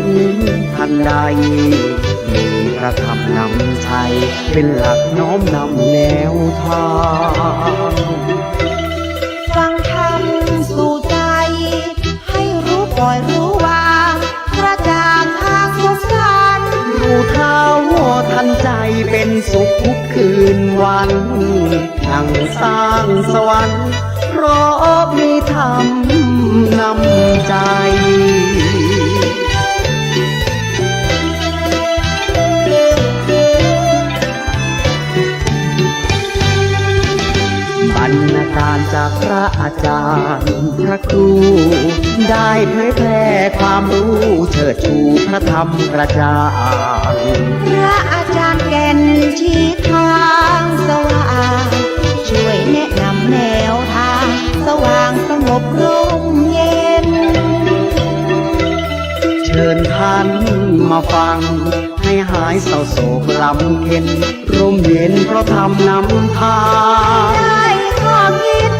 นทันใดมีพระธรรมนำชัยเป็นหลักน้อมนำแนวทางฟังธรรมสู่ใจให้รู้ปล่อยรู้วางกระจ่างทางสุขสันต์รู้เท่าทันใจเป็นสุขทุกคืนวันนั่งสร้างสวรรค์เพราะมีธรรมนำใจบรรณาการจากพระอาจารย์พระครูได้เผยแพร่ความรู้เชิดชูพระธรรมกระจ่างพระอาจารย์แก่นชี้ทางสว่างช่วยแนะนำแนวทางสว่างสงบร่มเย็นเชิญท่านมาฟังให้หายเศร้าโศกลำเค็ญร่มเย็นเพราะธรรมนำทางได้ข้อคิด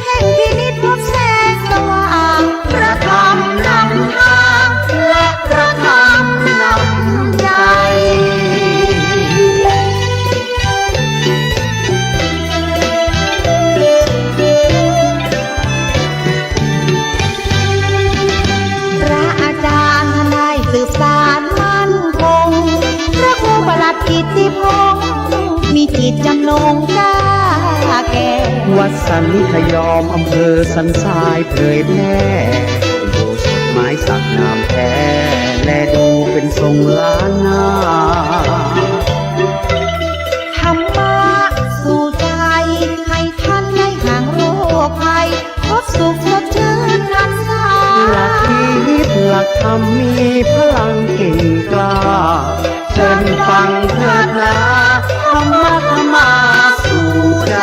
แห่งพินิจพบแสงสว่างพระธรรมนำทางและพระธรรมนำใจพระอาจารย์ท่านได้สืบสานมั่นคงพระครูประหลัดกิตติพงศ์มีจิตจำนงกล้าแก่วัดสันขยอมอำเภอสันทรายเผยแพร่โบสถ์ไม้สักงามแท้และดูเป็นทรงล้านนาธรรมะสู่ใจให้ท่านได้ห่างโรคภัยพบสุขสดชื่นหันษาหลักคิดหลักธรรมมีพลังเก่งกล้าเชิญฟังเถิดนะธรรมะธรรมาสู่ใจ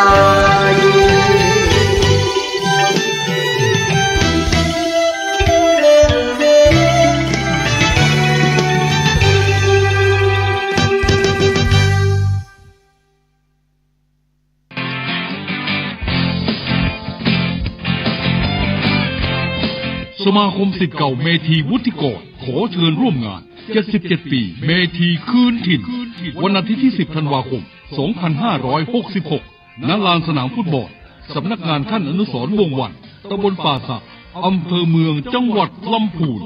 สมาคมศิษย์เก่าเมธีวุฒิกรขอเชิญร่วมงาน77 ปีเมธีคืนถิ่นวันอาทิตย์ที่ 10 ธันวาคม 2566 ณ ลานสนามฟุตบอลสำนักงานท่านอนุสรณ์วงศ์วรรณตำบลป่าสักอำเภอเมืองจังหวัดลำพูน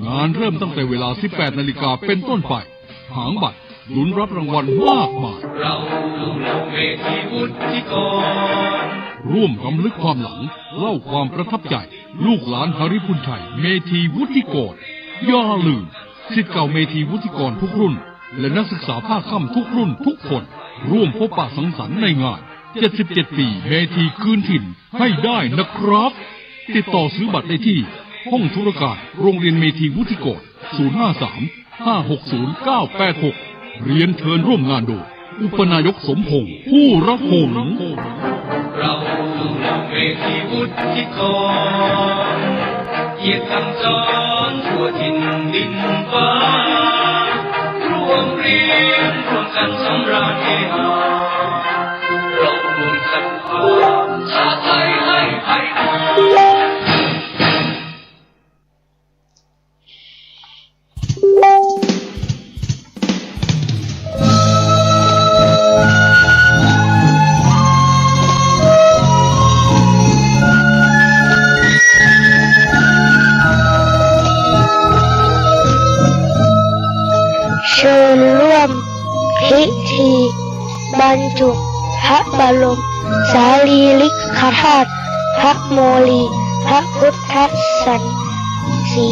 งานเริ่มตั้งแต่เวลา 18 นาฬิกาเป็นต้นไปหางบัตรลุ้นรับรางวัลมากมายเราเมธีวุฒิกรร่วมรำลึกความหลังเล่าความประทับใจลูกหลานหฤพุนชัยเมธีวุฒิกรอย่าลืมศิษย์เก่าเมธีวุฒิกรทุกรุ่นและนักศึกษาภาคค่ำทุกรุ่นทุกคนร่วมพบปะสังสรรค์ในงาน77 ปีเมธีคืนถิ่นให้ได้นะครับติดต่อซื้อบัตรได้ที่ห้องธุรการโรงเรียนเมธีวุฒิกร053-560-986เรียนเชิญร่วมงานโดยอุปนายกสมพงษ์ผู้รับหงเราเมธีวุฒิกรเหยียดสั่งสอนทั่วถิ่นดินฟ้ารวมเรียนร่วมกันสำราญเฮฮาเรารวมศรัทธาชาติไทยให้ไทยเชิญร่วมพิธีบรรจุพระบรมสารีริกธาตุพระโมลีพระพุทธสันสี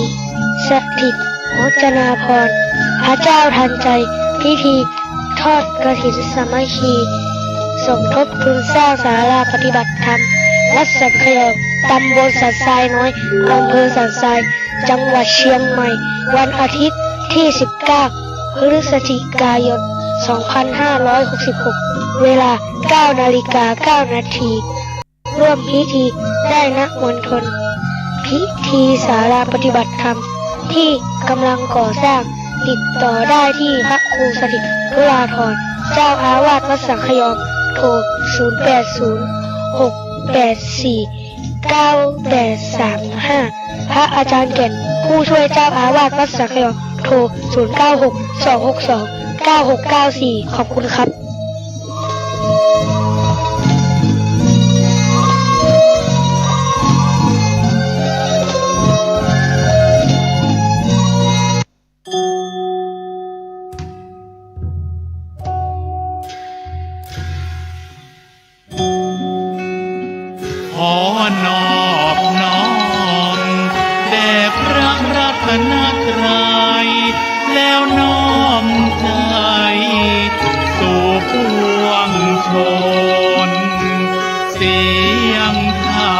สถิตโภจนาภรณ์พระเจ้าทันใจพิธีทอดกฐินสามัคคีสมทบทุนสร้างศาลาปฏิบัติธรรมวัดสันขยอมตำบลสันทรายน้อยอำเภอสันทรายจังหวัดเชียงใหม่วันอาทิตย์ที่ 19 พฤศจิกายน 2566 เวลา 9:09 นาทีร่วมพิธีได้ณมณฑลพิธีศาลาปฏิบัติธรรมที่กำลังก่อสร้างติดต่อได้ที่พระครูสถิตวราธรเจ้าอาวาสวัดสังขยอมโทร 0806849835 พระอาจารย์แก่นผู้ช่วยเจ้าอาวาสวัดสังขยอมโทร โทร 0962629694 ขอบคุณครับ ขอนอบน้อมแด่พระรัตนตรัยแล้วน้อมใจสู่ปวงชนเสียงธรร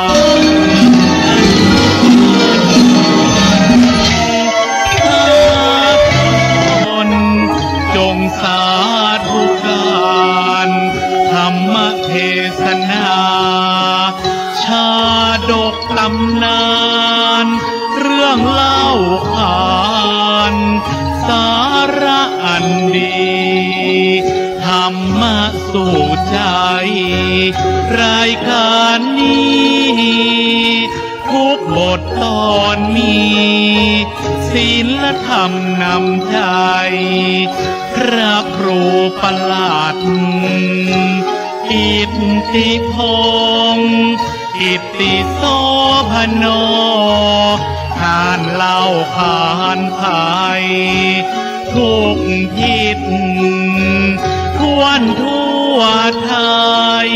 มจงสาธุการธรรมเทศนาชาดกตำนานเรื่องเล่าขานสาระอันดีธรรมะสู่ใจรายการนี้ทุกบทตอนมีศีลธรรมนำใจพระครูประหลัดอิทธิพงศ์อิทธิโสพโนท่านเล่าขานไทยทุกทิศทั่วทั่วไทย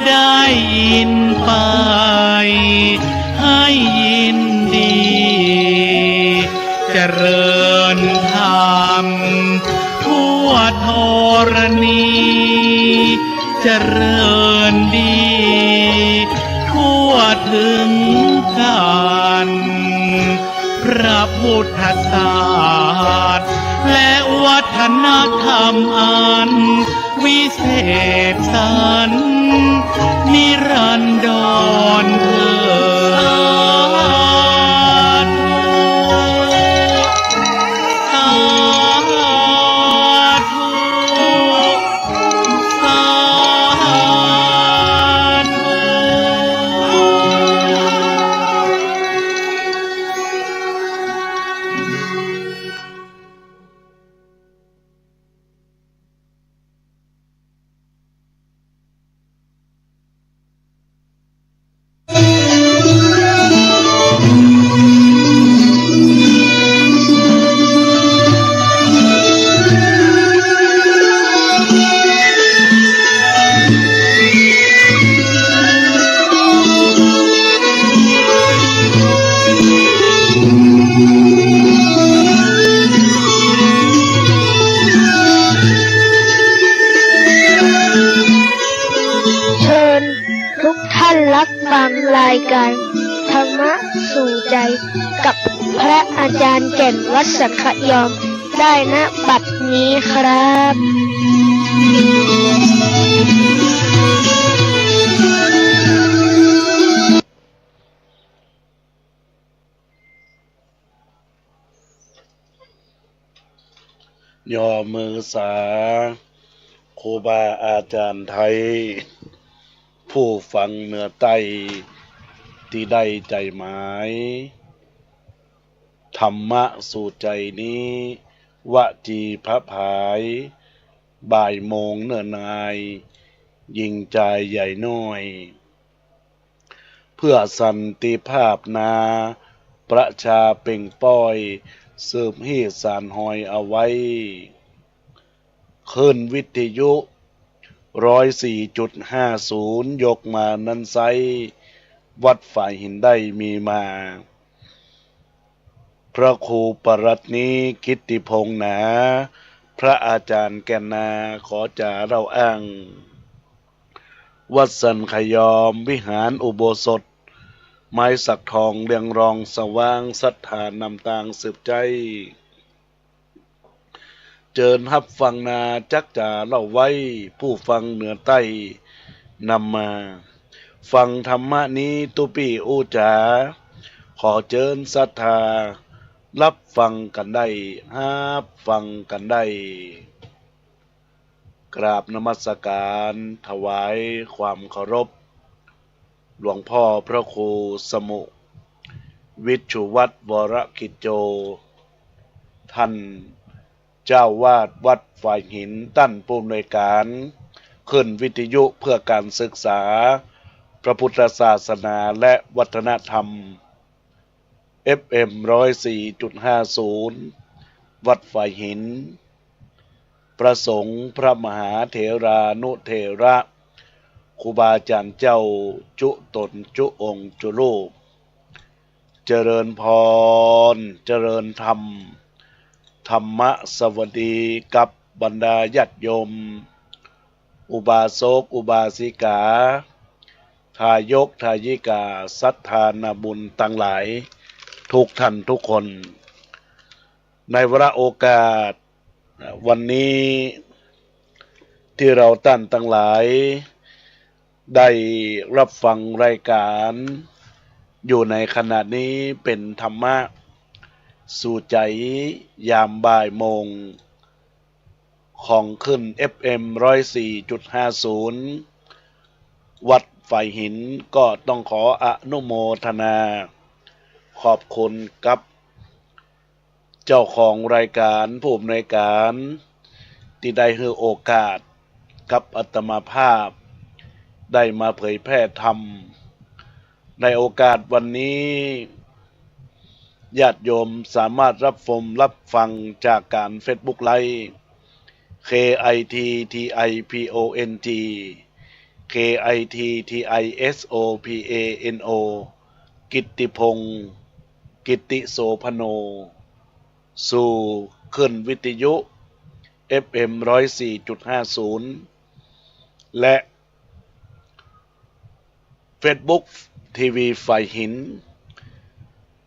ได้ยินไปให้ยินดีเจริญธรรมทั่วธรณีเจริญดีทั่วถึงกันพระพุทธศาสตร์และวัฒนธรรมอันวิเศษสันนิรันดรเถิดสาธุสาธุ ฟังรายการธรรมะสู่ใจกับพระอาจารย์แก่นวัดสังขยอมได้ณบัดนี้ครับ ย่อมือสาครูบาอาจารย์ไทย ผู้ฟังเหนือใต้ที่ได้ใจหมายธรรมะสู่ใจนี้วจีพระภายบ่ายโมงเนิ่นนายยิ่งใจใหญ่น้อย เพื่อสันติภาพนาประชาเป่งป้อยสืบฮีสารหอยเอาไว้ขึ้นวิทยุ104.50 ยกมานั้นไซวัดฝ่ายหินได้มีมาพระครูปรัตนี้กิตติพงษ์หนาพระอาจารย์แก่นนาขอจาเราอ้างวัดสันขยอมวิหารอุโบสถไม้สักทองเรียงรองสว่างศรัทธานำตางสืบใจเจิญฮับฟังนาจักจ่าเล่าไว้ผู้ฟังเหนือใต้นำมาฟังธรรมะนี้ตุปีอูจาขอเจิญศรัทธารับฟังกันได้ฮับฟังกันได้กราบนมัสการถวายความเคารพหลวงพ่อพระครูสมุวิชุวัฒน์วรกิจโจ ท่านเจ้าวาดวัดฝ่ายหินตั้นผู้อำนวยการขึ้นวิทยุเพื่อการศึกษาพระพุทธศาสนาและวัฒนธรรม FM 104.50 วัดฝ่ายหินประสงค์พระมหาเถรานุเถระครูบาอาจารย์เจ้าจุตนจุองค์จุลูกเจริญพรเจริญธรรมธรรมสวัสดีกับบรรดาญาติโยมอุบาสกอุบาสิกาทายกทายิกาศรัทธานาบุญตั้งหลายทุกท่านทุกคนในวาระโอกาสวันนี้ที่เราท่านตั้งหลายได้รับฟังรายการอยู่ในขณะนี้เป็นธรรมะสู่ใจยามบ่ายโมงของขึ้น FM 104.50 วัดฝ่ายหินก็ต้องขออนุโมทนาขอบคุณกับเจ้าของรายการผู้อำนวยการที่ได้ให้โอกาสกับอาตมาภาพได้มาเผยแพร่ธรรมในโอกาสวันนี้ญาติโยมสามารถรับฟังจากการ Facebook Live KITTIPONG KITTISOPANO กิตติพงศ์กิตติโสพโนสู่ขึ้นวิทยุ FM 104.50 และ Facebook TV ฝ่ายหิน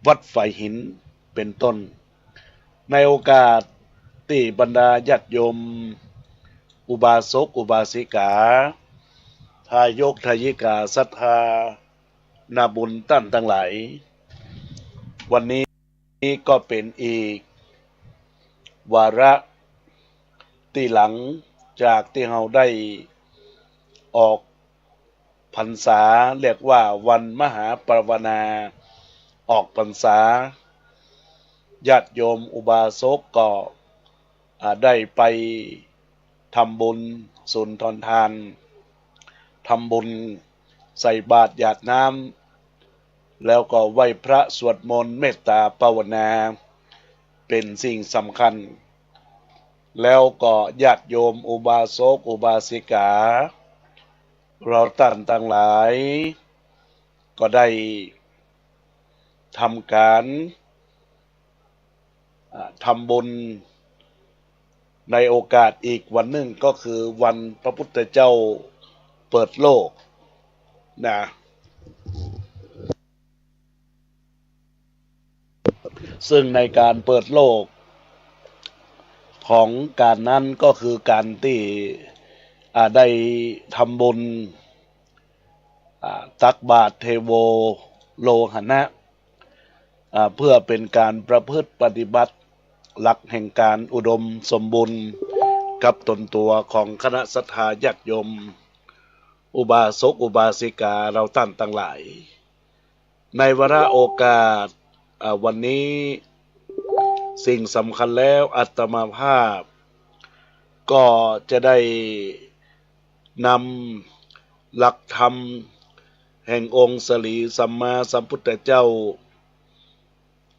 วัดฝ่ายหินเป็นต้นในโอกาสที่บรรดาญาติโยมอุบาสกอุบาสิกาทายกทายิกาศรัทธานาบุญตั้นทั้งหลายวันนี้ก็เป็นอีกวาระที่หลังจากที่เราได้ออกพรรษาเรียกว่าวันมหาปรวนาออกพรรษาญาติโยมอุบาสกก็ได้ไปทำบุญสุนทรทานทำบุญใส่บาตรหยาดน้ำแล้วก็ไหว้พระสวดมนต์เมตตาภาวนาเป็นสิ่งสำคัญแล้วก็ญาติโยมอุบาสกอุบาสิกาเราท่านทั้งหลายก็ได้ทำการทำบุญในโอกาสอีกวันหนึ่งก็คือวันพระพุทธเจ้าเปิดโลกนะซึ่งในการเปิดโลกของการนั้นก็คือการที่ได้ทำบุญตักบาตรเทโวโลหณะเพื่อเป็นการประพฤติปฏิบัติหลักแห่งการอุดมสมบูรณ์กับตนตัวของคณะศรัทธาญาติโยมอุบาสกอุบาสิกาเราท่านทั้งหลายในวาระโอกาสวันนี้สิ่งสำคัญแล้วอาตมาภาพก็จะได้นำหลักธรรมแห่งองค์สรีสัมมาสัมพุทธเจ้า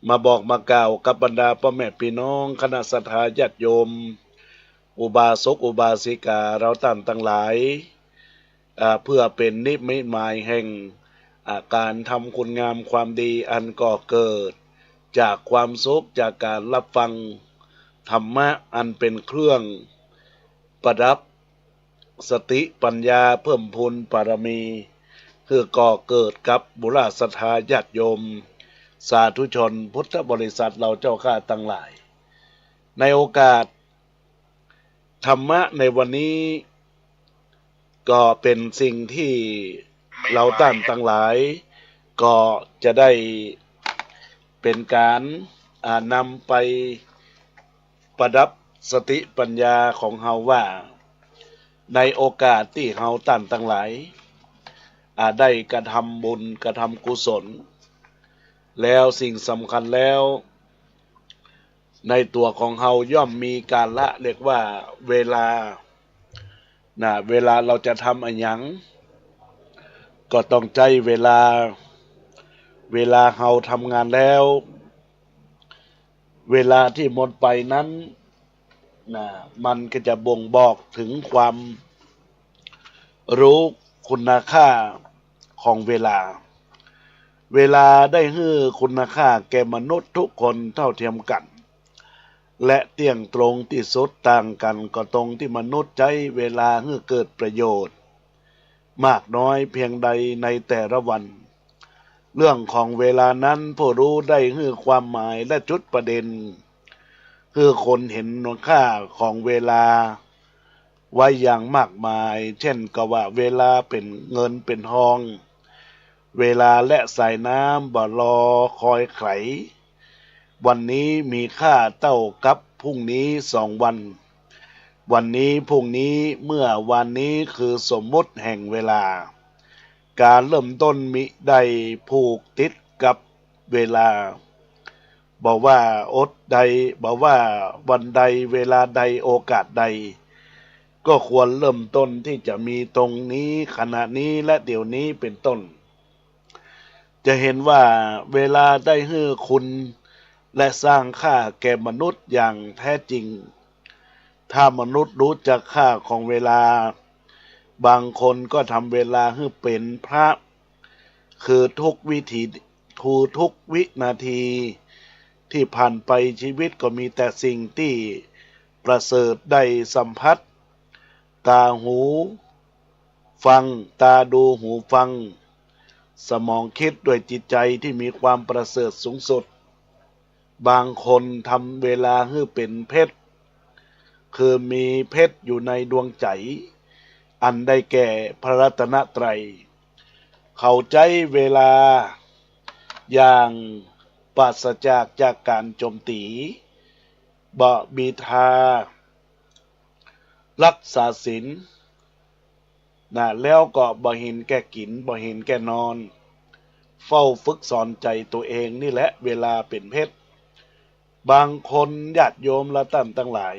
มาบอกมากล่าวกับบรรดาพ่อแม่พี่น้องคณะศรัทธาญาติโยมอุบาสกอุบาสิกาเราท่านทั้งหลายเพื่อเป็นนิมิตหมายแห่งการทำคุณงามความดีอันก่อเกิดจากความสุขจากการรับฟังธรรมะอันเป็นเครื่องประดับสติปัญญาเพิ่มพูนบารมีเพื่อก่อเกิดกับบุรุษศรัทธาญาติโยมสาธุชนพุทธบริษัทเราเจ้าข้าทั้งหลายในโอกาสธรรมะในวันนี้ก็เป็นสิ่งที่เราท่านทั้งหลายก็จะได้เป็นการนำไปประดับสติปัญญาของเฮาว่าในโอกาสที่เฮาท่านทั้งหลายได้กระทำบุญกระทำกุศลแล้วสิ่งสำคัญแล้ว ในตัวของเฮาย่อมมีกาลละเรียกว่าเวลาเวลาเราจะทำอันหยังก็ต้องใจเวลาเฮาทำงานแล้วเวลาที่หมดไปนั้นมันก็จะบ่งบอกถึงความรู้คุณค่าของเวลาได้ให้คุณค่าแก่มนุษย์ทุกคนเท่าเทียมกันและเที่ยงตรงที่สุดต่างกันก็ตรงที่มนุษย์ใช้เวลาให้เกิดประโยชน์มากน้อยเพียงใดในแต่ละวันเรื่องของเวลานั้นผู้รู้ได้ให้ความหมายและจุดประเด็นคือคนเห็นคุณค่าของเวลาไว้อย่างมากมายเช่นก็ว่าเวลาเป็นเงินเป็นทองเวลาและสายน้ำบ่รอคอยไขวันนี้มีค่าเท่ากับพรุ่งนี้2 วันนี้พรุ่งนี้เมื่อวันนี้คือสมมุติแห่งเวลาการเริ่มต้นมิได้ผูกติดกับเวลาบอกว่าบอกว่าวันใดเวลาใดโอกาสใดก็ควรเริ่มต้นที่จะมีตรงนี้ขณะนี้และเดี๋ยวนี้เป็นต้นจะเห็นว่าเวลาได้ให้คุณและสร้างค่าแก่มนุษย์อย่างแท้จริงถ้ามนุษย์รู้จักค่าของเวลาบางคนก็ทำเวลาให้เป็นพระคือทุกวินาทีที่ผ่านไปชีวิตก็มีแต่สิ่งที่ประเสริฐได้สัมผัสตาหูฟังตาดูหูฟังสมองคิดด้วยจิตใจที่มีความประเสริฐสูงสุดบางคนทำเวลาให้เป็นเพชรคือมีเพชรอยู่ในดวงใจอันได้แก่พระรัตนตรัยเข้าใจเวลาอย่างปราศจากการโจมตีบิทารักษาศีลแล้วก็บ่เห็นแก่กินบ่เห็นแก่นอนเฝ้าฝึกสอนใจตัวเองนี่แหละเวลาเป็นเพชรบางคนญาติโยมละท่านทั้งหลาย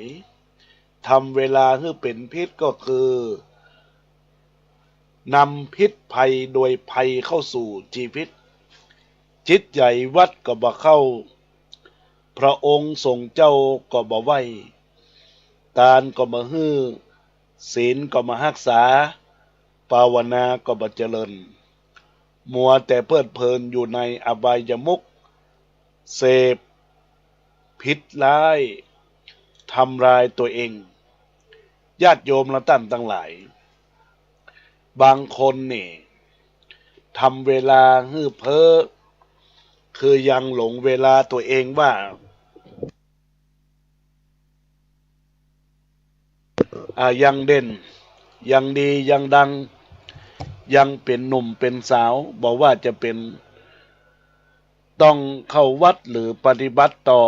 ทำเวลาให้เป็นพิษก็คือนำพิษภัยโดยภัยเข้าสู่ชีวิตจิตใจวัดก็บ่เข้าพระองค์ทรงเจ้าก็บ่ไหวทานก็บ่ฮื้อศีลก็บ่รักษาภาวนาก็บ่เจริญมัวแต่เพลิดเพลินอยู่ในอบายมุขเสพผิดร้ายทำลายตัวเองญาติโยมและท่านทั้งหลายบางคนนี่ทำเวลาฮื้อเพ้อคือยังหลงเวลาตัวเองว่ายังเด่นยังดียังดังยังเป็นหนุ่มเป็นสาวบอกว่าจะเป็นต้องเข้าวัดหรือปฏิบัติต่อ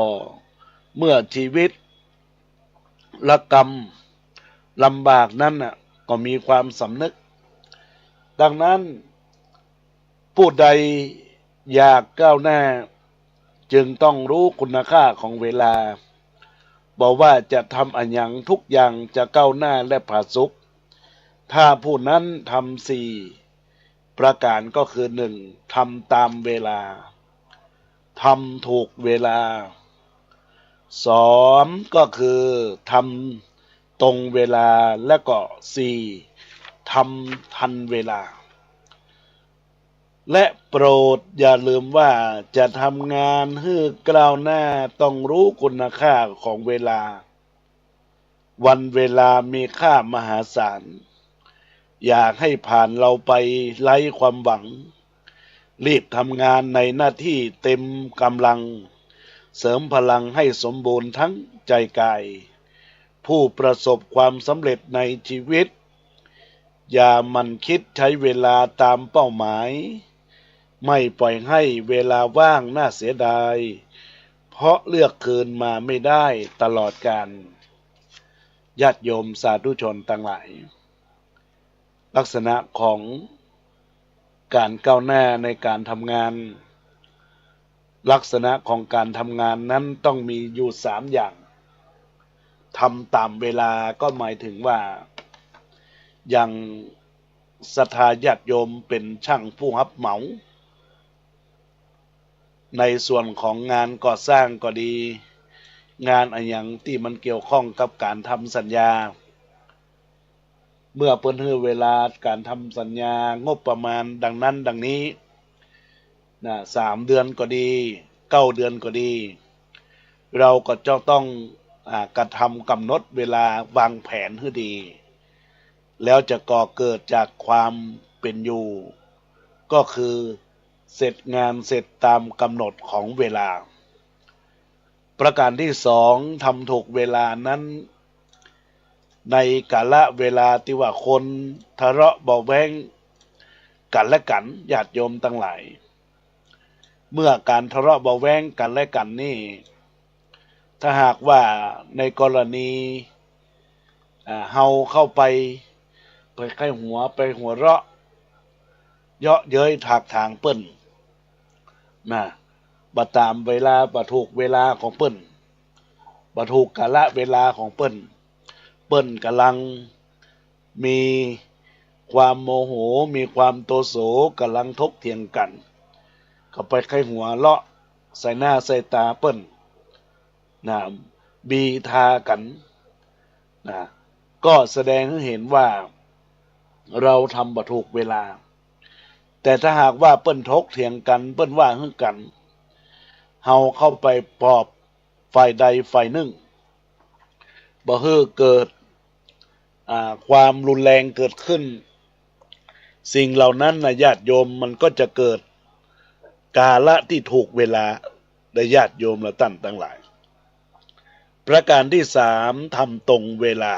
เมื่อชีวิตละกรรมลำบากนั้นก็มีความสำนึกดังนั้นผู้ใดอยากก้าวหน้าจึงต้องรู้คุณค่าของเวลาบอกว่าจะทำอันยังทุกอย่างจะก้าวหน้าและผาสุกถ้าผู้นั้นทำ4 ประการก็คือ 1. ทำตามเวลาทำถูกเวลา 2. ก็คือทำตรงเวลาและก็ 4. ทำทันเวลาและโปรดอย่าลืมว่าจะทำงานให้ก้าวหน้าต้องรู้คุณค่าของเวลาวันเวลามีค่ามหาศาลอยากให้ผ่านเราไปไร้ความหวังรีบทำงานในหน้าที่เต็มกำลังเสริมพลังให้สมบูรณ์ทั้งใจกายผู้ประสบความสำเร็จในชีวิตอย่ามันคิดใช้เวลาตามเป้าหมายไม่ปล่อยให้เวลาว่างน่าเสียดายเพราะเลือกคืนมาไม่ได้ตลอดกาลญาติโยมสาธุชนทั้งหลายลักษณะของการก้าวหน้าในการทำงาน ลักษณะของการทำงานนั้นต้องมีอยู่3 อย่างทำตามเวลาก็หมายถึงว่าอย่างศรัทธาญาติโยมเป็นช่างผู้รับเหมาในส่วนของงานก่อสร้างก็ดีงานอะไรอย่างที่มันเกี่ยวข้องกับการทำสัญญาเมื่อเพิ่นให้เวลาการทำสัญญางบประมาณดังนั้นดังนี้นะ3 เดือนก็ดี9 เดือนก็ดีเราก็จะต้องกระทำกำหนดเวลาวางแผนให้ดีแล้วจะก่อเกิดจากความเป็นอยู่ก็คือเสร็จงานเสร็จตามกำหนดของเวลาประการที่2ทำถูกเวลานั้นในกาลเวลาที่ว่าคนทะเลาะเบาแว้งกันและกันญาติโยมทั้งหลายเมื่อการทะเลาะเบาแว้งกันและกันนี่ถ้าหากว่าในกรณีเฮาเข้าไปใกล้หัวเราะเยาะเย้ยถากถางเปิ้นนะบ่ตามเวลาบ่ถูกเวลาของเปิ้นบ่ถูกกาลเวลาของเปิ้นกำลังมีความโมโหมีความโตโสกำลังทกเถียงกันเข้าไปใกล้หัวเราะใส่หน้าใส่ตาเปิ้นนะบีทากันนะก็แสดงให้เห็นว่าเราทำบ่ถูกเวลาแต่ถ้าหากว่าเปิ้นทกเถียงกันเปิ้นว่าให้กันเฮาเข้าไปปลอบฝ่ายใดฝ่ายหนึ่งบ่ให้เกิดความรุนแรงเกิดขึ้นสิ่งเหล่านั้นนะญาติโยมมันก็จะเกิดกาละที่ถูกเวลาได้ญาติโยมและท่านทั้งหลายประการที่3ทำตรงเวลา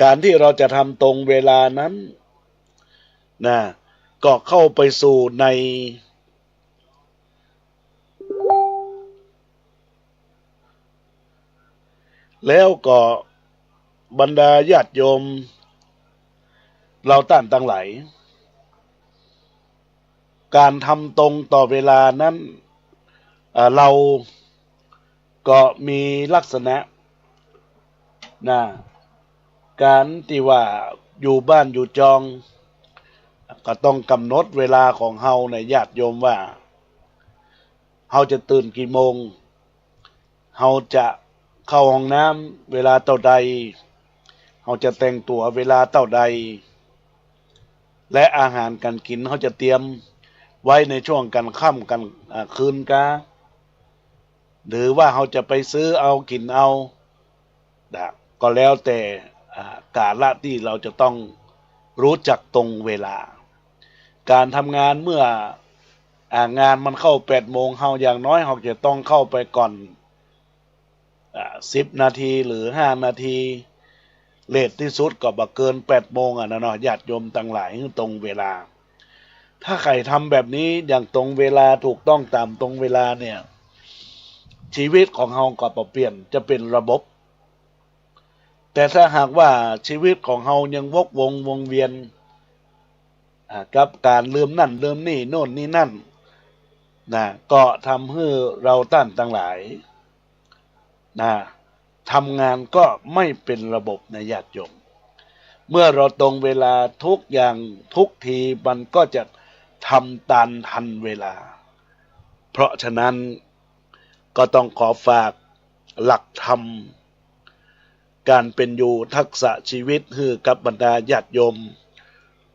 การที่เราจะทำตรงเวลานั้นนะก็เข้าไปสู่ในแล้วก็บรรดาญาติโยมเราท่านทั้งหลายการทำตรงต่อเวลานั้นเราก็มีลักษณะนะการที่ว่าอยู่บ้านอยู่จองก็ต้องกำหนดเวลาของเฮาในญาติโยมว่าเฮาจะตื่นกี่โมงเฮาจะเข้าห้องน้ำเวลาเท่าใดเฮาจะแต่งตัวเวลาเท่าใดและอาหารการกินเฮาจะเตรียมไว้ในช่วงกันค่ำกันคืนกาหรือว่าเฮาจะไปซื้อเอากินเอาก็แล้วแต่กาลที่เราจะต้องรู้จักตรงเวลาการทำงานเมื่องานมันเข้า8 โมงเฮาอย่างน้อยเฮาจะต้องเข้าไปก่อน10 นาทีหรือ5 นาทีเลทที่สุดก็บ่เกิน8 โมงนะเนาะญาติโยมทั้งหลายตรงเวลาถ้าใครทำแบบนี้อย่างตรงเวลาถูกต้องตามตรงเวลาเนี่ยชีวิตของเฮาก็เปลี่ยนจะเป็นระบบแต่ถ้าหากว่าชีวิตของเฮายังวกวงเวียนกับการลืมนั่นลืมนี่โน่นนี่นั่นนะก็ทำให้เราท่านทั้งหลายนะทำงานก็ไม่เป็นระบบในญาติโยมเมื่อเราตรงเวลาทุกอย่างทุกทีมันก็จะทำตามทันเวลาเพราะฉะนั้นก็ต้องขอฝากหลักธรรมการเป็นอยู่ทักษะชีวิตให้กับบรรดาญาติโยม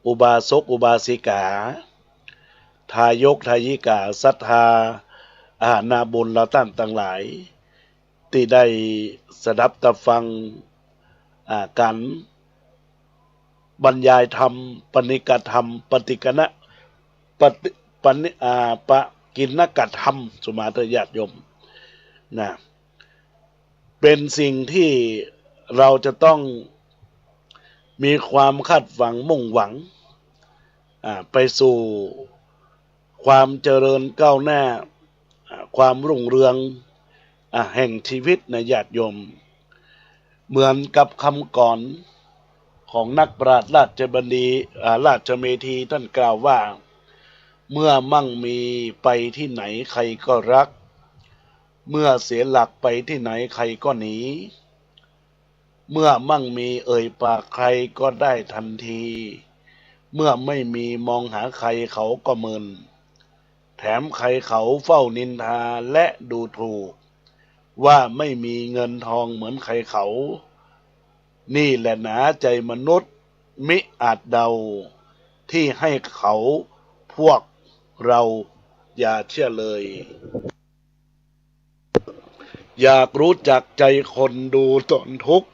อุบาสกอุบาสิกาทายกทายิกาศรัทธานาบุญเราท่านทั้งหลายที่ได้สดับตะฟังการบรรยายธรรมปณิกธรรมปฏิกนะปกิณกธรรมสุมาเถรญาติโยมนะเป็นสิ่งที่เราจะต้องมีความคาดหวังมุ่งหวังไปสู่ความเจริญก้าวหน้าความรุ่งเรืองแห่งชีวิตในญาติโยมเหมือนกับคำก่อนของนักปราชญ์ราชบดีราชเมธีท่านกล่าวว่า เมื่อมั่งมีไปที่ไหนใครก็รักเมื่อเสียหลักไปที่ไหนใครก็หนีเมื่อมั่งมีเอ่ยปากใครก็ได้ทันทีเมื่อไม่มีมองหาใครเขาก็เมินแถมใครเขาเฝ้านินทาและดูถูกว่าไม่มีเงินทองเหมือนใครเขานี่แหละหนาใจมนุษย์มิอาจเดาที่ให้เขาพวกเราอย่าเชื่อเลยอยากรู้จักใจคนดูตนทุกข์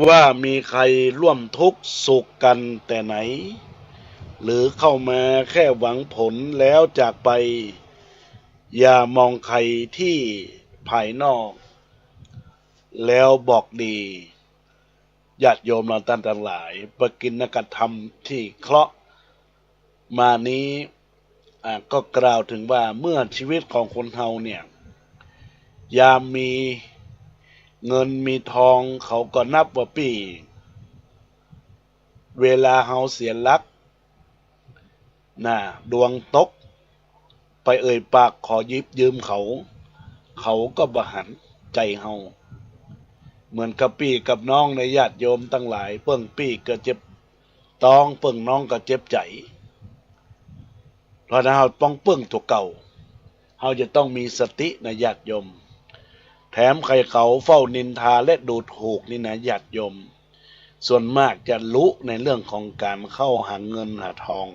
ว่ามีใครร่วมทุกข์สุขกันแต่ไหนหรือเข้ามาแค่หวังผลแล้วจากไปอย่ามองใครที่ภายนอกแล้วบอกดีญาติโยมเราท่านทั้งหลายประกิณกธรรมที่เคราะห์มานี้ก็กล่าวถึงว่าเมื่อชีวิตของคนเฮาเนี่ยยามมีเงินมีทองเขาก็นับว่าปีเวลาเฮาเสียหลักดวงตกไปเอ่ยปากขอยิบยืมเขาก็บ่หันใจเฮาเหมือนกับพี่กับน้องในญาติโยมตั้งหลายเปิ้งพี่ก็เจ็บต้องเปิ้งน้องก็เจ็บใจเพราะนั้นเฮาต้องเปิ้งตัวเก่าเฮาจะต้องมีสติในญาติโยมแถมใครเขาเฝ้านินทาและดูถูกนี่นะญาติโยมส่วนมากจะรู้ในเรื่องของการเข้าหาเงินหาทอง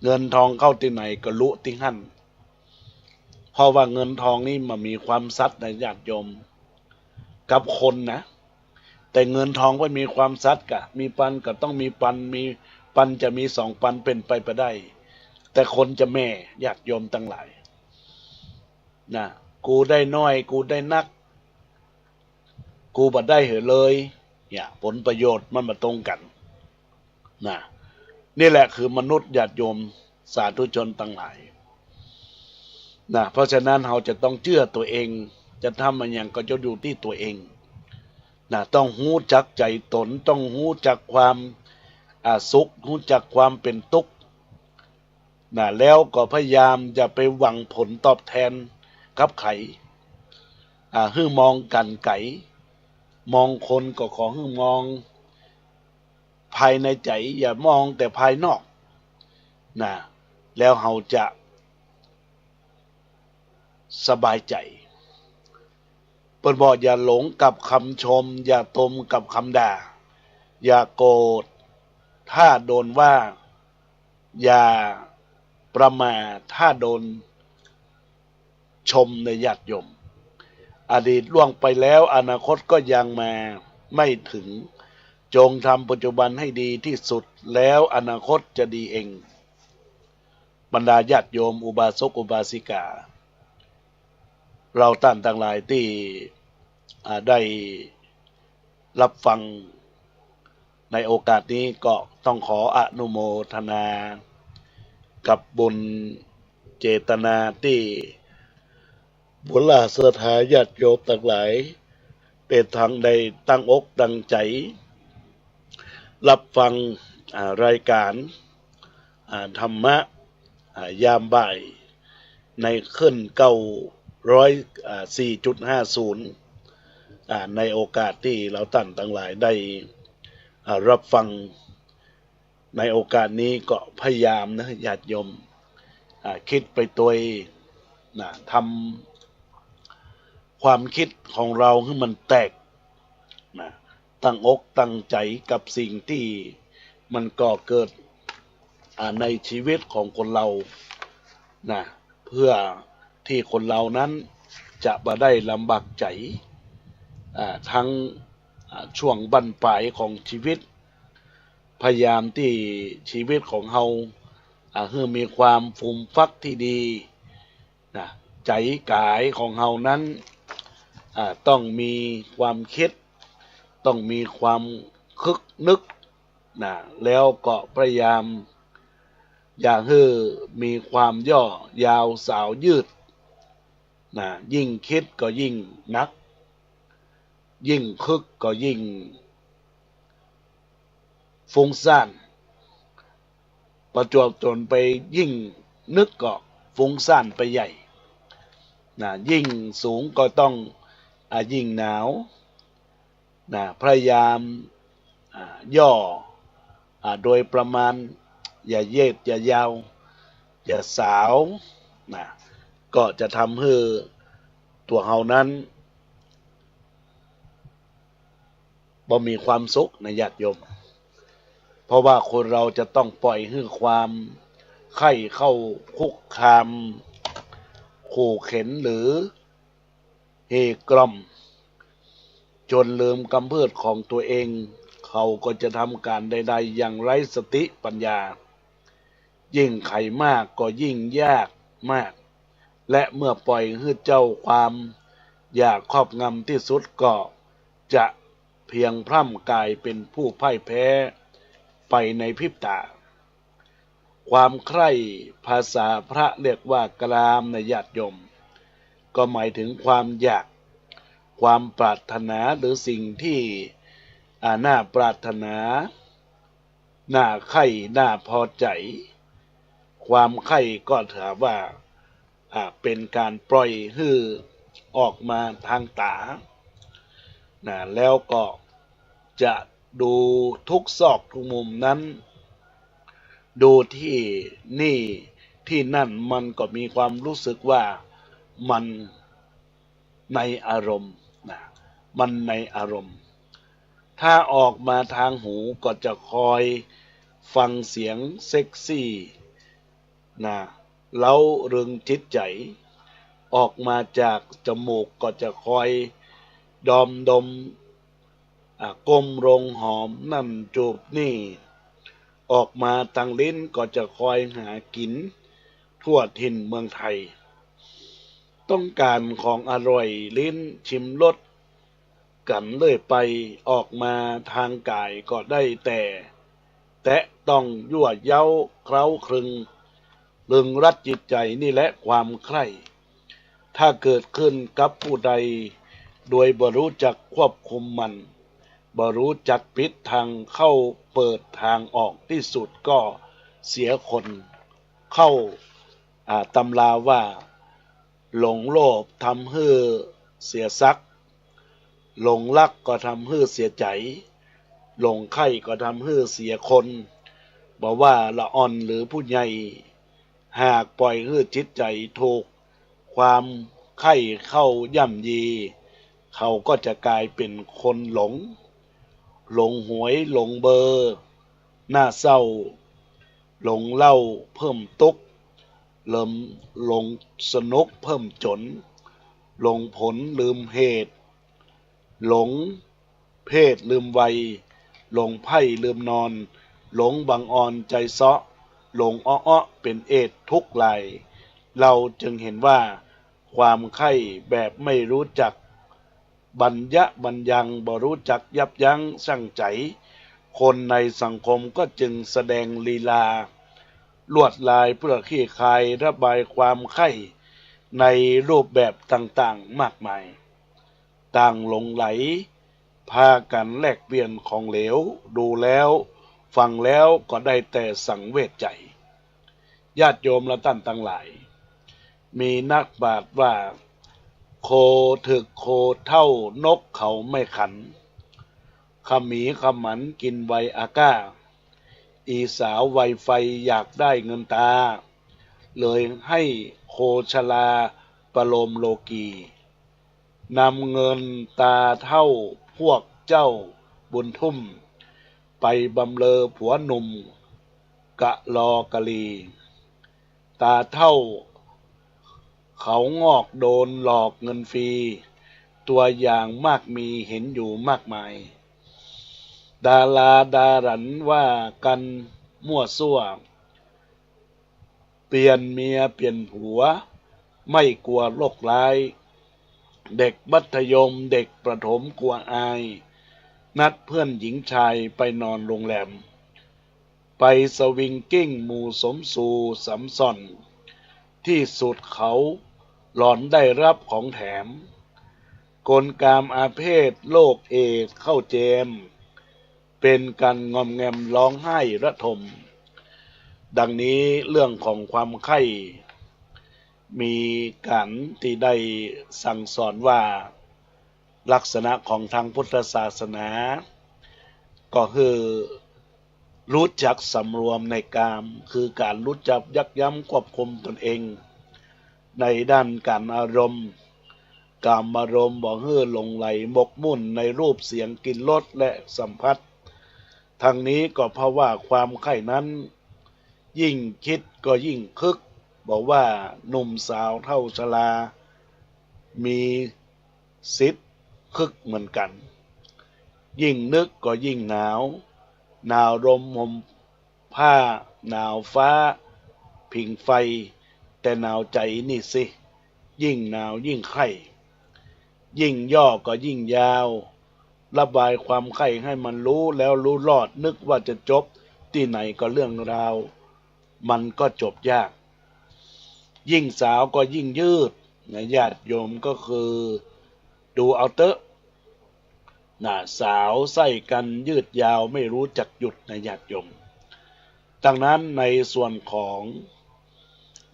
เงินทองเข้าที่ไหนก็รู้ที่หั่นเพราะว่าเงินทองนี่มันมีความซัดในญาติโยมกับคนนะแต่เงินทองก็มีความซัดกะมีปันก็ต้องมีปันมีปันจะมีสองปันเป็นไปได้แต่คนจะแม่ญาติโยมทั้งหลายกูได้น้อยกูได้นักกูบ่ได้เหรอเลยเนี่ยผลประโยชน์มันมาตรงกันนี่แหละคือมนุษย์ญาติโยมสาธุชนทั้งหลายเพราะฉะนั้นเราจะต้องเชื่อตัวเองจะทำมันอย่างก็จะอยู่ที่ตัวเองต้องหู้จักใจตนต้องหู้จักความสุขหู้จักความเป็นทุกข์แล้วก็พยายามจะไปหวังผลตอบแทนกับไขฮึ่มองกันไก่มองคนก็ขอฮึ่มองภายในใจอย่ามองแต่ภายนอกแล้วเราจะสบายใจเปิ้นบอกอย่าหลงกับคำชมอย่าตมกับคำด่าอย่าโกรธถ้าโดนว่าอย่าประมาทถ้าโดนชมในญาติโยมอดีตล่วงไปแล้วอนาคตก็ยังมาไม่ถึงจงทำปัจจุบันให้ดีที่สุดแล้วอนาคตจะดีเองบรรดาญาติโยมอุบาสกอุบาสิกาเราท่านทั้งหลายที่ได้รับฟังในโอกาสนี้ก็ต้องขออนุโมทนากับบุญเจตนาที่บุญลาเสถาญาติโยมทั้งหลายเป็นทางใดตั้งอกตั้งใจรับฟังรายการธรรมะยามบ่ายในขึ้น904.50ในโอกาสที่เราท่านทั้งหลายได้รับฟังในโอกาสนี้ก็พยายามญาติโยมคิดไปตัวทำความคิดของเราให้มันแตกตั้งอกตั้งใจกับสิ่งที่มันก่อเกิดในชีวิตของคนเราเพื่อที่คนเรานั้นจะบ่ได้ลำบากใจทั้งช่วงบั้นปลายของชีวิตพยายามที่ชีวิตของเราให้มีความฟูมฟักที่ดีใจกายของเรานั้นต้องมีความคิดต้องมีความคึกนึกแล้วก็พยายามอย่าให้มีความย่อยาวสาวยืดยิ่งคิดก็ยิ่งนักยิ่งคึกก็ยิ่ง ฟุ้งซ่านประจวบจนไปยิ่งนึกก็ฟุ้งซ่านไปใหญ่นะยิ่งสูงก็ต้องยิ่งหนาวนะพยายามย่อโดยประมาณอย่าเย็ดอย่ายาวอย่าสาวนะก็จะทำให้ตัวเฮานั้นบ่มีความสุขในญาติโยมเพราะว่าคนเราจะต้องปล่อยให้ความไข้เข้าคุกคามขู่เข็นหรือเฮกล่อมจนลืมกำเพิดของตัวเองเขาก็จะทำการใดๆอย่างไร้สติปัญญายิ่งไขมากก็ยิ่งยากมากและเมื่อปล่อยให้เจ้าความอยากครอบงำที่สุดก็จะเพียงพร่ำกายเป็นผู้พ่ายแพ้ไปในพริบตาความใคร่ภาษาพระเรียกว่ากรามในญาติโยมก็หมายถึงความอยากความปรารถนาหรือสิ่งที่น่าปรารถนาน่าใคร่น่าพอใจความใคร่ก็ถือว่าเป็นการปล่อยให้ออกมาทางตาแล้วก็จะดูทุกซอกทุกมุมนั้นดูที่นี่ที่นั่นมันก็มีความรู้สึกว่ามันในอารมณ์มันในอารมณ์ถ้าออกมาทางหูก็จะคอยฟังเสียงเซ็กซี่เล้ารึงจิตใจออกมาจากจมูกก็จะคอยดมก้มลงหอมนั่นจูบนี่ออกมาทางลิ้นก็จะคอยหากินทั่วถิ่นเมืองไทยต้องการของอร่อยลิ้นชิมรสกันเลยไปออกมาทางกายก็ได้แต่ต้องยั่วเย้าเคล้าคลึงลึงรัดจิตใจนี่แหละความใคร่ถ้าเกิดขึ้นกับผู้ใดโดยบ่รู้จักควบคุมมันบ่รู้จักปิดทางเข้าเปิดทางออกที่สุดก็เสียคนเข้าตำราว่าหลงโลภทำให้เสียทรัพย์หลงรักก็ทำให้เสียใจหลงใคร่ก็ทำให้เสียคนบอกว่าละอ่อนหรือผู้ใหญ่หากปล่อยให้จิตใจถูกความใคร่เข้าย่ำยีเขาก็จะกลายเป็นคนหลงหวยหลงเบอร์หน้าเศร้าหลงเหล้าเพิ่มตุกหลงสนุกเพิ่มจนหลงผลลืมเหตุหลงเพศลืมวัยหลงไพ่ลืมนอนหลงบังอ่อนใจเซาะหลงอ้อเป็นเอดทุกข์ไหลเราจึงเห็นว่าความใคร่แบบไม่รู้จักบัญญังบ่รู้จักยับยั้งชั่งใจคนในสังคมก็จึงแสดงลีลาลวดลายเพื่อขี้คายระบายความใคร่ในรูปแบบต่างๆมากมายต่างหลงไหลพากันแลกเปลี่ยนของเหลวดูแล้วฟังแล้วก็ได้แต่สังเวชใจญาติโยมและท่านทั้งหลายมีนักปราชญ์ว่าโคถึกโคเท่านกเขาไม่ขันขมีขมันกินไวอาก้าอีสาวไวไฟอยากได้เงินตาเลยให้โคชลาประโลมโลกีนำเงินตาเท่าพวกเจ้าบุญทุ่มไปบำเลอผัวหนุ่มกะลอกะลีตาเท่าเขางอกโดนหลอกเงินฟรีตัวอย่างมากมีเห็นอยู่มากมายดาราดารันว่ากันมั่วซั่วเปลี่ยนเมียเปลี่ยนผัวไม่กลัวโรคร้ายเด็กมัธยมเด็กประถมกลัวอายนัดเพื่อนหญิงชายไปนอนโรงแรมไปสวิงกิ้งหมู่สมสู่สำซ่อนที่สุดเขาหลอนได้รับของแถมกลกามอาเพศโรคเอดส์เข้าเจม เป็นการงอมแงมร้องไห้ระทมดังนี้เรื่องของความไข้มีการที่ได้สั่งสอนว่าลักษณะของทางพุทธศาสนาก็คือรู้จักสำรวมในกามคือการรู้จักยับยั้งควบคุมตนเองในด้านการอารมณ์กามอารมณ์บ่เฮ่อหลงไหลหมกมุ่นในรูปเสียงกลิ่นรสและสัมผัสทางนี้ก็เพราะว่าความใคร่นั้นยิ่งคิดก็ยิ่งคึกบอกว่าหนุ่มสาวเท่าชรามีสิทธิ์คึกเหมือนกันยิ่งนึกก็ยิ่งหนาวหนาวลมห่มผ้าหนาวฟ้าผิงไฟแต่หนาวใจนี่สิยิ่งหนาวยิ่งไข้ยิ่งย่อก็ยิ่งยาวระบายความไข้ให้มันรู้แล้วรู้รอดนึกว่าจะจบที่ไหนก็เรื่องราวมันก็จบยากยิ่งสาวก็ยิ่งยืดนะญาติโยมก็คือดูเอาเตอะสาวใส่กันยืดยาวไม่รู้จักหยุดนะญาติโยมดังนั้นในส่วนของ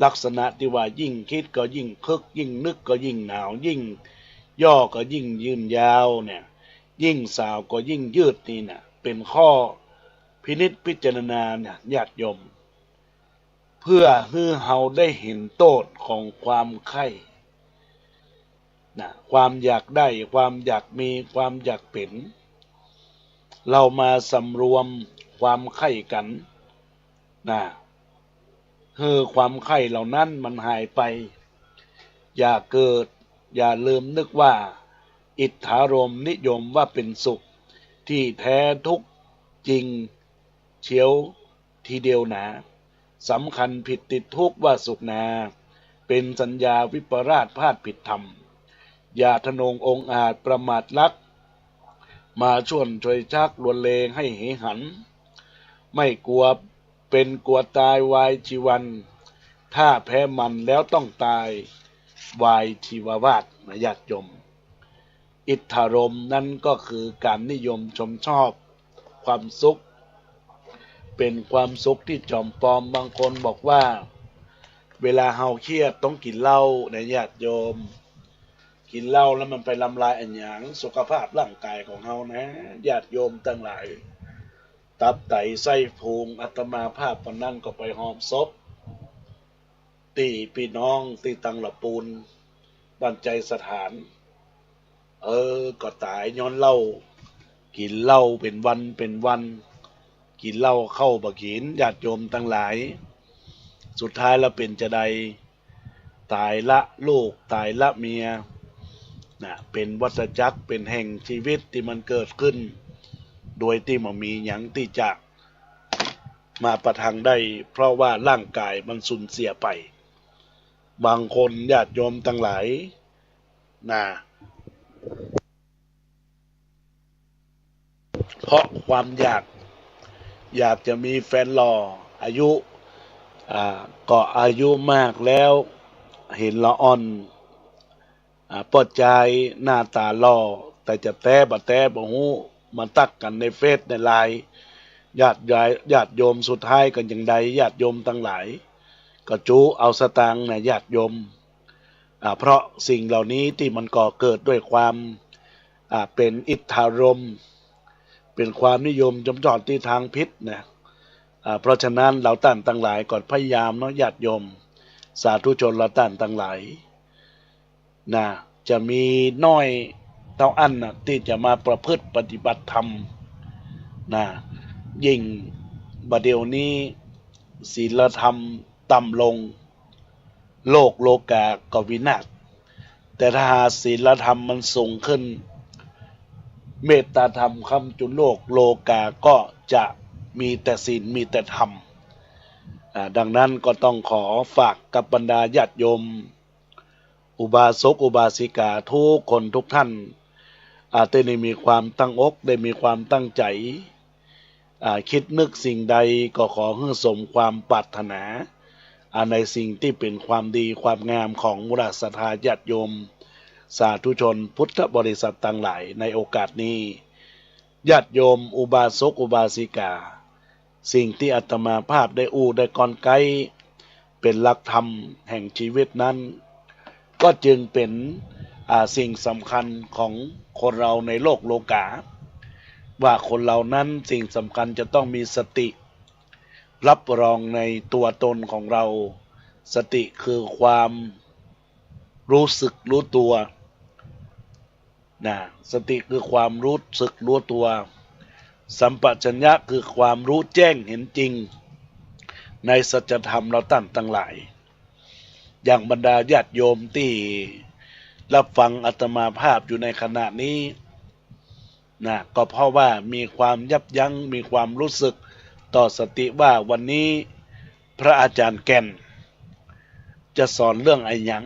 ลักษณะที่ว่ายิ่งคิดก็ยิ่งคึกยิ่งนึกก็ยิ่งหนาวยิ่งย่อก็ยิ่งยืนยาวเนี่ยยิ่งสาวก็ยิ่งยืดนี่นะเป็นข้อพินิจพิจารณาเนี่ยญาติโยมเพื่อให้เฮาได้เห็นโทษของความใคร่ความอยากได้ความอยากมีความอยากเป็นเรามาสำรวมความใคร่กันความใคร่เหล่านั้นมันหายไปอย่าเกิดอย่าลืมนึกว่าอิทธารมนิยมว่าเป็นสุขที่แท้ทุกจริงเฉียวทีเดียวนะสำคัญผิดติดทุกข์ว่าสุขนาเป็นสัญญาวิปราชพาดผิดธรรมอย่าทะนงองอาจประมาทลักมาชวนช่วยชักลวนเลงให้เหหันไม่กลัวเป็นกลัวตายวายชีวันถ้าแพ้มันแล้วต้องตายวายชีววาทนะญาติโยมอิทธารมนั่นก็คือการนิยมชมชอบความสุขเป็นความสุขที่จอมปลอมบางคนบอกว่าเวลาเฮาเครียดต้องกินเหล้านะญาติโยมกินเหล้าแล้วมันไปทำลายอันหยังสุขภาพร่างกายของเฮานะญาติโยมทั้งหลายตับไตไส้พุงอาตมาภาพวันนั้นก็ไปหอมศพตีพี่น้องตีตังละปูนบันใจสถานก็ตายย้อนเหล้ากินเหล้าเป็นวันกินเหล้าเข้าบักหินญาติโยมทั้งหลายสุดท้ายแล้วเป็นจะใดตายละลูกตายละเมียเป็นวัฏจักรเป็นแห่งชีวิตที่มันเกิดขึ้นโดยที่มันมีหยังที่จะมาประทังได้เพราะว่าร่างกายมันสูญเสียไปบางคนญาติโยมทั้งหลายเพราะความอยากจะมีแฟนหล่ออายุก็อายุมากแล้วเห็นละอ่อนปอดใจหน้าตาหล่อแต่จะแต้บ่ฮู้มาตักกันในเฟซในไลน์ญาติโยมสุดท้ายกันอย่างใดญาติโยมทั้งหลายก็จูเอาสตางค์นะญาติโยมเพราะสิ่งเหล่านี้ที่มันก่อเกิดด้วยความเป็นอิทธารมเป็นความนิยมจำจอดที่ทางพิษนะเพราะฉะนั้นเราท่านทั้งหลายก่อนพยายามญาติโยมสาธุชนเราท่านทั้งหลายจะมีน้อยเท่าอันที่จะมาประพฤติปฏิบัติธรรมยิ่งบัดเดี๋ยวนี้ศีลธรรมต่ำลงโลกาก็วินาศแต่ถ้าศีลธรรมมันสูงขึ้นเมตตาธรรมคำจุนโลกาก็จะมีแต่ศีลมีแต่ธรรมดังนั้นก็ต้องขอฝากกับบรรดาญาติโยมอุบาสกอุบาสิกาทุกคนทุกท่านได้มีความตั้งอกได้มีความตั้งใจคิดนึกสิ่งใดก็ขอให้สมความปรารถนาในสิ่งที่เป็นความดีความงามของมุราศรัทธาญาติโยมสาธุชนพุทธบริษัทต่างหลายในโอกาสนี้ ญาติโยมอุบาสกอุบาสิกาสิ่งที่อาตมาภาพได้ได้กลไกเป็นหลักธรรมแห่งชีวิตนั้นก็จึงเป็นสิ่งสำคัญของคนเราในโลกโลกาว่าคนเรานั้นสิ่งสำคัญจะต้องมีสติรับรองในตัวตนของเราสติคือความรู้สึกรู้ตัวนะสติคือความรู้สึกรู้ตัวสัมปชัญญะคือความรู้แจ้งเห็นจริงในสัจธรรมเราตั้งหลายอย่างบรรดาญาติโยมที่รับฟังอาตมาภาพอยู่ในขณะนี้นะก็เพราะว่ามีความยับยั้งมีความรู้สึกต่อสติว่าวันนี้พระอาจารย์แก่นจะสอนเรื่องอะไรหยัง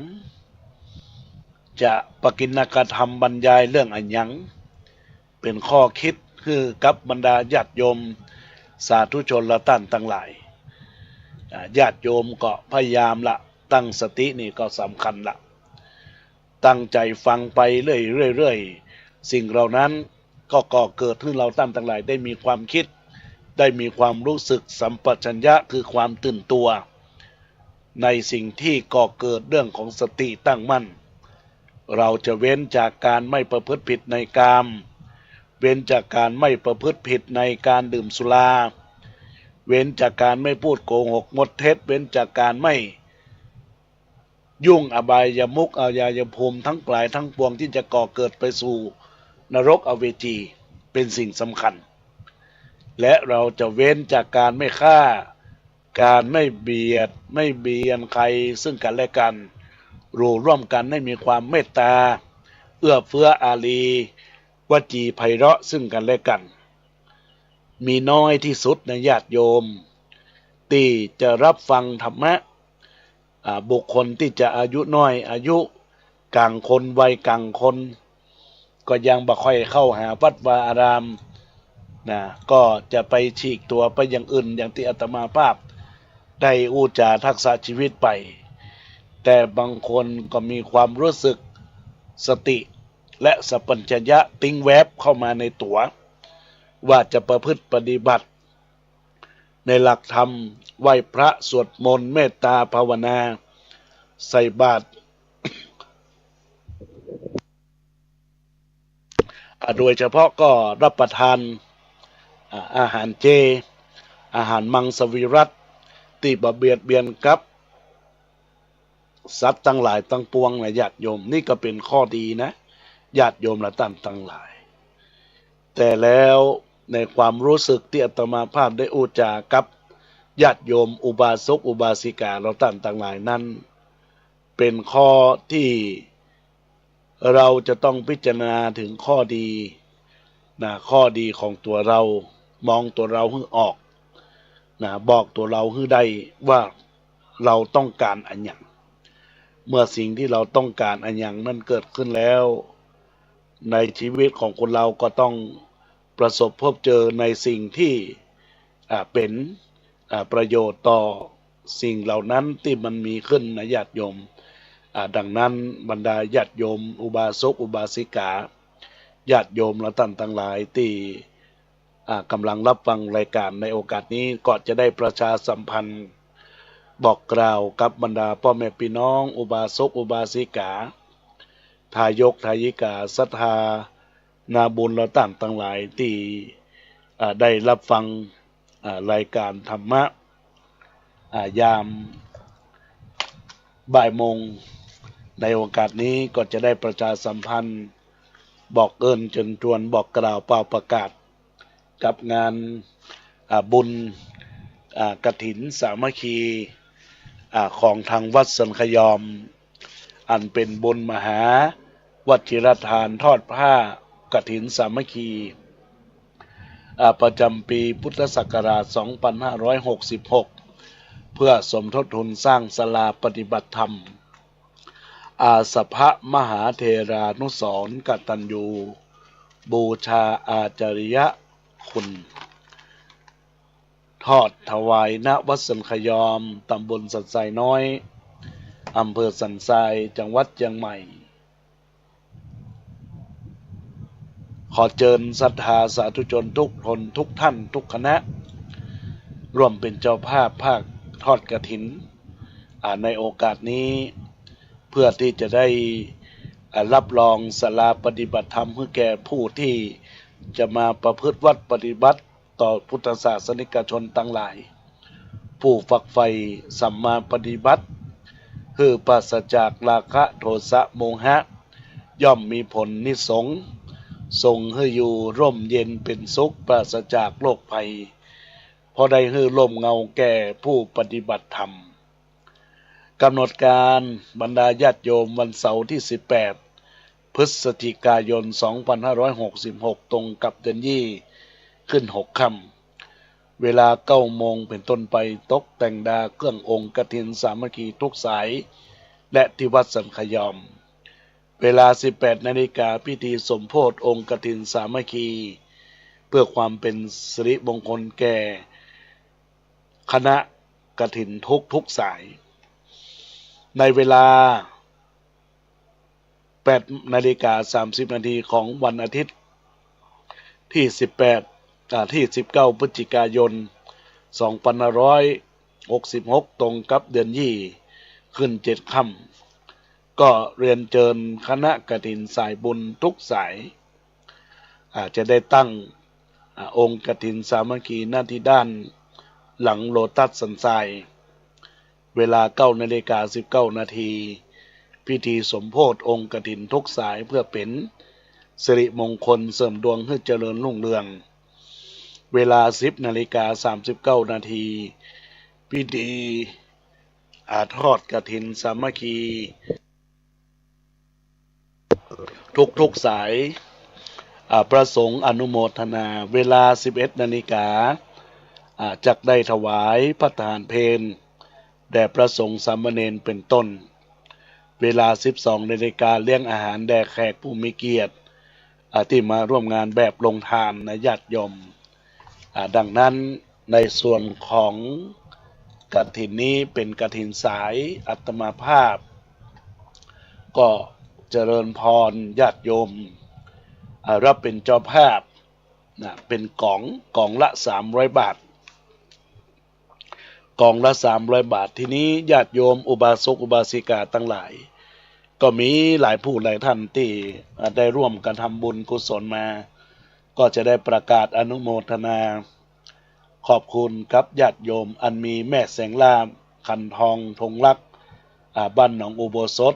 จะปกิณกธรรมบรรยายเรื่องอะไรหยังเป็นข้อคิดคือกับบรรดาญาติโยมสาธุชนละตั้งหลายญาติโยมก็พยายามละตั้งสตินี่ก็สำคัญละตั้งใจฟังไปเรื่อยๆสิ่งเหล่านั้นก็ก่อเกิดขึ้นเราตั้งหลายได้มีความคิดได้มีความรู้สึกสัมปชัญญะคือความตื่นตัวในสิ่งที่ก่อเกิดเรื่องของสติตั้งมั่นเราจะเว้นจากการไม่ประพฤติผิดในกามเว้นจากการไม่ประพฤติผิดในการดื่มสุราเว้นจากการไม่พูดโกหกมดเท็จเว้นจากการไม่ยุ่งอบายมุขอบายภูมิทั้งปลายทั้งปวงที่จะก่อเกิดไปสู่นรกอเวจีเป็นสิ่งสำคัญและเราจะเว้นจากการไม่ฆ่าการไม่เบียดใครซึ่งกันและกันร่วมกันให้มีความเมตตาเอื้อเฟื้ออารีวจีไพเราะซึ่งกันและกันมีน้อยที่สุดในญาติโยมที่จะรับฟังธรรมะบุคคลที่จะอายุน้อยอายุกลางคนวัยกลางคนก็ยังบ่ค่อยเข้าหาวัดวาอารามนะก็จะไปฉีกตัวไปอย่างอื่นอย่างที่อาตมาภาพได้อุจาทักษะชีวิตไปแต่บางคนก็มีความรู้สึกสติและสัมปชัญญะติ้งแวบเข้ามาในตัวว่าจะประพฤติปฏิบัติในหลักธรรมไหว้พระสวดมนต์เมตตาภาวนาใส่บาตร โดยเฉพาะก็รับประทานอาหารเจอาหารมังสวิรัติที่บ่เบียดเบียนกับสัตว์ทั้งหลายทั้งปวงนะญาติโยมนี่ก็เป็นข้อดีนะญาติโยมละตั้งหลายแต่แล้วในความรู้สึกที่อาตมาภาพได้อุจากับญาติโยมอุบาสกอุบาสิกาเราตั้งหลายนั้นเป็นข้อที่เราจะต้องพิจารณาถึงข้อดีนะข้อดีของตัวเรามองตัวเราให้ออกนะบอกตัวเราให้ได้ว่าเราต้องการอันหยังเมื่อสิ่งที่เราต้องการอันหยังนั้นเกิดขึ้นแล้วในชีวิตของคนเราก็ต้องประสบพบเจอในสิ่งที่เป็นประโยชน์ต่อสิ่งเหล่านั้นที่มันมีขึ้นนะญาติโยมดังนั้นบรรดาญาติโยมอุบาสกอุบาสิกาญาติโยมและท่านทั้งหลายที่กำลังรับฟังรายการในโอกาสนี้ก็จะได้ประชาสัมพันธ์บอกกล่าวกับบรรดาพ่อแม่พี่น้องอุบาสกอุบาสิกาทายกทายิกาศรัทธานาบุญและต่างหลายที่ได้รับฟังรายการธรรมะยามบ่ายโมงในโอกาสนี้ก็จะได้ประชาสัมพันธ์บอกเอิญจนชวนบอกกล่าวเป่าประกาศกับงานบุญกฐินสามัคคีของทางวัดสันขยอมอันเป็นบุญมหาวัชิรทานทอดผ้ากฐินสามัคคีประจำปีพุทธศักราช 2566 เพื่อสมทบทุนสร้างศาลาปฏิบัติธรรมอาสภะมหาเทรานุสรณ์กตัญญูบูชาอาจาริยคุณทอดถวายณวัดสันขยอมตำบลสันทรายน้อยอำเภอสันทรายจังหวัดเชียงใหม่ ขอเชิญศรัทธาสาธุชนทุกคนทุกท่านทุกคณะร่วมเป็นเจ้าภาพภาคทอดกฐินในโอกาสนี้เพื่อที่จะได้รับรองศาลาปฏิบัติธรรมเพื่อแก่ผู้ที่จะมาประพฤติวัดปฏิบัติต่อพุทธศาสนิกชนทั้งหลายผู้ฝักใฝ่สัมมาปฏิบัติคือปราศจากราคะโทสะโมหะย่อมมีผลนิสงส์ทรงให้อยู่ร่มเย็นเป็นสุขปราศจากโรคภัยพอได้ให้ร่มเงาแก่ผู้ปฏิบัติธรรมกำหนดการบรรดาญาติโยมวันเสาร์ที่18พฤศจิกายน2566ตรงกับเดือนยี่ขึ้น6 ค่ำเวลา9 โมงเป็นต้นไปตกแต่งดาเครื่ององค์กฐินสามัคคีทุกสายและที่วัดสันขยอมเวลา 18 นาฬิกาพิธีสมโภชองค์กฐินสามัคคีเพื่อความเป็นสิริมงคลแก่คณะกฐินทุกสายในเวลา 8 นาฬิกา 30 นาทีของวันอาทิตย์ที่19 พฤศจิกายน 2566 ตรงกับเดือนยี่ขึ้น7 ค่ำก็เรียนเชิญคณะกฐินสายบุญทุกสายจะได้ตั้งองค์กฐินสามัคคีหน้าที่ด้านหลังโลตัสสันทรายเวลา 9 นาฬิกา 19 นาทีพิธีสมโภชองค์กฐินทุกสายเพื่อเป็นสิริมงคลเสริมดวงให้เจริญรุ่งเรืองเวลา 10 นาฬิกา 39 นาทีพิธีทอดกฐินสามัคคีทุกสายประสงค์อนุโมทนาเวลา 11 นาฬิกาจักได้ถวายพระทานเพลแด่พระสงฆ์สามเณรเป็นต้นเวลา 12 นาฬิกาเลี้ยงอาหารแด่แขกผู้มีเกียรติที่มาร่วมงานแบบลงทานในญาติโยมดังนั้นในส่วนของกฐินนี้เป็นกฐินสายอัตมาภาพก็เจริญพรญาติโยมรับเป็นเจ้าภาพเป็นกล่องละ300 บาทกล่องละ300 บาททีนี้ญาติโยมอุบาสกอุบาสิกาทั้งหลายก็มีหลายผู้หลายท่านที่ได้ร่วมกันทำบุญกุศลมาก็จะได้ประกาศอนุโมทนาขอบคุณกับญาติโยมอันมีแม่แสงล่ามขันทองธงลักษ์บ้านหนองอุโบสถ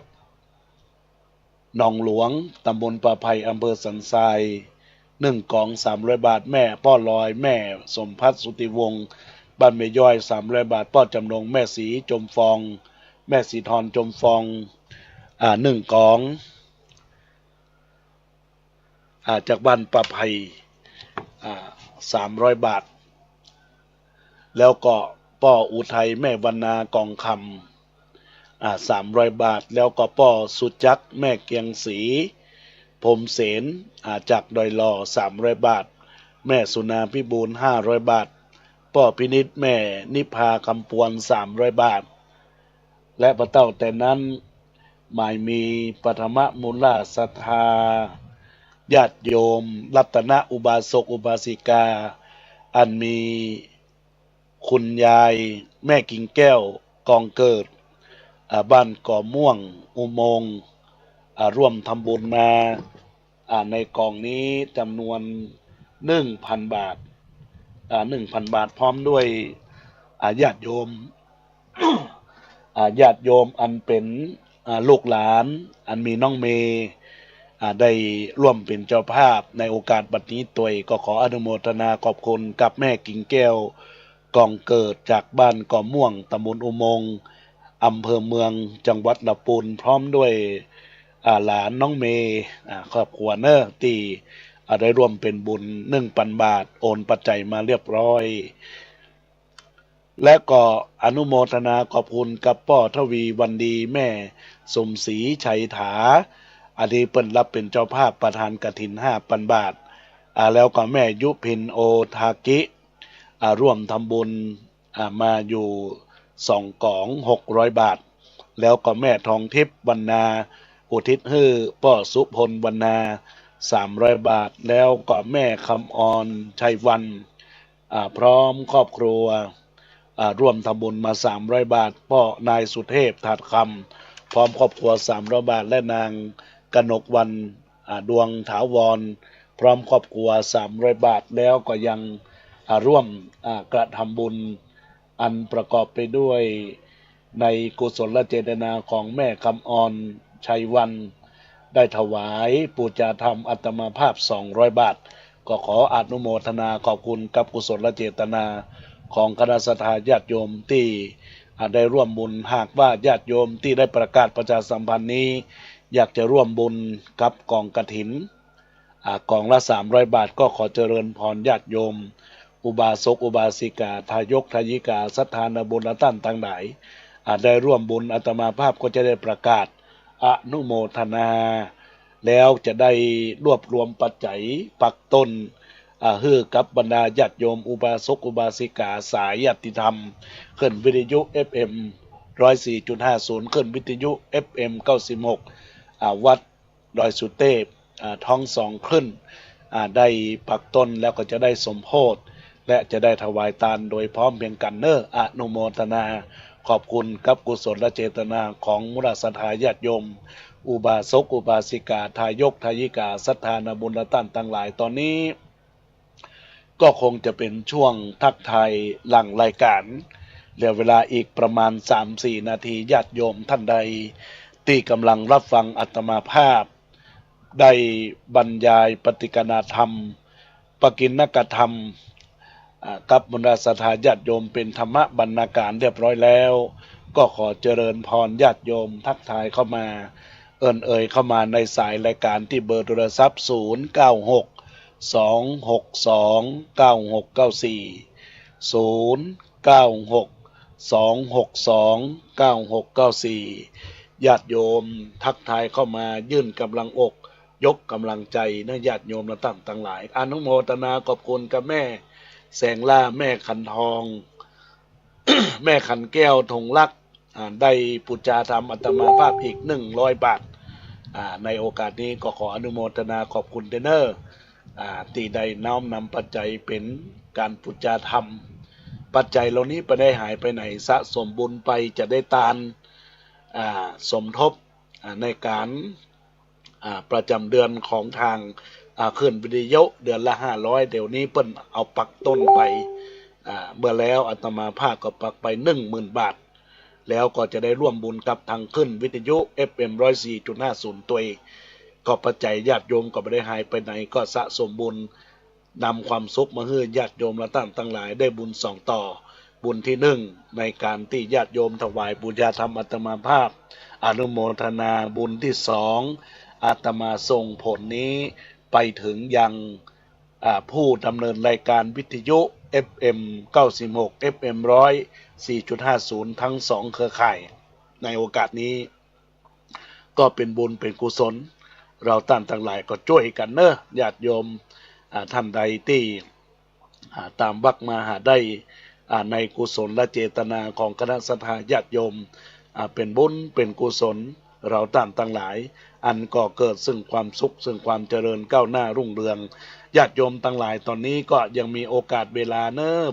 หนองหลวงตำบลป่าไผ่อำเภอสันทราย1 กล่อง300 บาทแม่ป้อลอยแม่สมพัฒน์สุติวงศ์บ้านแม่ย่อย300 บาทป้อจำนงแม่สีจมฟองแม่สีทรจมฟอง1 กล่องจากบ้านป่าไผ่300 บาทแล้วก็ป้ออุทัยแม่วรรณากองคำ300 บาทแล้วก็ป้อสุจักรแม่เกียงศรีพรมเสนจากดอยหล่อ300 บาทแม่สุนาพิบูล500 บาทป้อพินิจแม่นิพาคำปวน300 บาทและพระเต้าแต่นั้นหมายมีปฐมมูลศรัทธาญาติโยมรัตนอุบาสกอุบาสิกาอันมีคุณยายแม่กิ่งแก้วกองเกิดบ้านก่อม่วงอุโมงค์ร่วมทำบุญมาในกองนี้จำนวน 1,000 บาท1,000 บาทพร้อมด้วยญาติโยม ญาติโยมอันเป็นลูกหลานอันมีน้องเมย์ได้ร่วมเป็นเจ้าภาพในโอกาสบัดนี้ตัวเองก็ขออนุโมทนาขอบคุณกับแม่กิ่งแก้วกองเกิดจากบ้านก่อม่วงตำบลอุโมงค์อำเภอเมืองจังหวัดลำพูนพร้อมด้วยหลานน้องเมย์ครอบครัวเนอที่ได้ร่วมเป็นบุญ 1,000 บาทโอนปัจจัยมาเรียบร้อยและก็อนุโมทนาขอบคุณกับป้อทวีวันดีแม่สมศรีชัยถาอันนี้เปิ้นรับเป็นเจ้าภาพประธานกฐิน 5,000 บาทแล้วก็แม่ยุพินโอทากิร่วมทำบุญมาอยู่2 กล่อง600 บาทแล้วก็แม่ทองทิพย์วรรณาอุทิศให้ป้อสุพลวรรณา 300 บาทแล้วก็แม่คำออนชัยวันพร้อมครอบครัวร่วมทำบุญมา300 บาทพ่อนายสุเทพถาดคำพร้อมครอบครัว300 บาทและนางกนกวันดวงถาวรพร้อมครอบครัว300 บาทแล้วก็ยังร่วมกระทำบุญอันประกอบไปด้วยในกุศลเจตนาของแม่คำออนชัยวันได้ถวายปูจาธรรมอัตมาภาพ200 บาทก็ขออนุโมทนาขอบคุณกับกุศลเจตนาของคณะสัตยาติโยมที่ได้ร่วมบุญหากว่าญาติโยมที่ได้ประกาศประชาสัมพันธ์นี้อยากจะร่วมบุญกับกองกฐินกองละ300 บาทก็ขอเจริญพรญาติโยมอุบาสกอุบาสิกาทายกทายิกาศรัทธาบุญท่านทั้งหลายได้ร่วมบุญอาตมาภาพก็จะได้ประกาศอนุโมทนาแล้วจะได้รวบรวมปัจจัยปักต้นฮือกับบรรดาญาติโยมอุบาสกอุบาสิกาสายญาติธรรมขึ้นวิทยุ FM 104.50 ขึ้นวิทยุ FM 96วัดดอยสุเทพท้องสองขึ้นได้ปักต้นแล้วก็จะได้สมโภชและจะได้ถวายทานโดยพร้อมเพรียงกันอนุโมทนาขอบคุณกับกุศลและเจตนาของมุราศรัทธาญาติโยมอุบาสกอุบาสิกาทายกทายิกาศรัทธาบุญท่านทั้งหลายตอนนี้ก็คงจะเป็นช่วงทักทายหลังรายการเหลือเวลาอีกประมาณ 3-4 นาทีญาติโยมท่านใดที่กำลังรับฟังอาตมาภาพได้บรรยายปฏิกนาธรรมปกิณกธรรมกับบรรดาศรัทธาญาติโยมเป็นธรรมบรรณาการเรียบร้อยแล้วก็ขอเจริญพรญาติโยมทักทายเข้ามาเอ่ยเข้ามาในสายรายการที่เบอร์โทรศัพท์096-262-9694 ญาติโยมทักทายเข้ามายื่นกำลังอกยกกำลังใจนะญาติโยมและท่านทั้งหลายอนุโมทนาขอบคุณกับแม่แสงล่าแม่ขันทอง แม่ขันแก้วธงลักษ์ได้ปุจจาธรรมอัตมาภาพอีก100 บาทในโอกาสนี้ก็ขออนุโมทนาขอบคุณเนอร์ที่ได้น้อมนำปัจจัยเป็นการปุจจาธรรมปัจจัยเหล่านี้ไปได้หายไปไหนสะสมบุญไปจะได้ทานสมทบในการประจำเดือนของทางขึ้นวิทยุเดือนละ500เดี๋ยวนี้เปิ้นเอาปักต้นไปเมื่อแล้วอาตมาภาพก็ปักไป 10,000 บาทแล้วก็จะได้ร่วมบุญกับทางขึ้นวิทยุ FM 104.50 ตัวเองก็ปัจจัยญาติโยมก็ไม่ได้หายไปไหนก็สะสมบุญนำความสุขมาให้ญาติโยมและท่านทั้งหลายได้บุญ2ต่อบุญที่1ในการที่ญาติโยมถวายบูชาธรรมอาตมาภาพอนุโมทนาบุญที่2อาตมาส่งผลนี้ไปถึงยังผู้ดำเนินรายการวิทยุ FM 96 FM 104.50 ทั้ง2เครือข่ายในโอกาสนี้ก็เป็นบุญเป็นกุศลเราท่านทั้งหลายก็ช่วยกันญาติโยมท่านใดที่ตามวักมาหาได้ในกุศลและเจตนาของคณะสัตยาญาติโยมเป็นบุญเป็นกุศลเราท่านทั้งหลายอันก็เกิดซึ่งความสุขซึ่งความเจริญก้าวหน้ารุ่งเรืองญาติโยมทั้งหลายตอนนี้ก็ยังมีโอกาสเวลา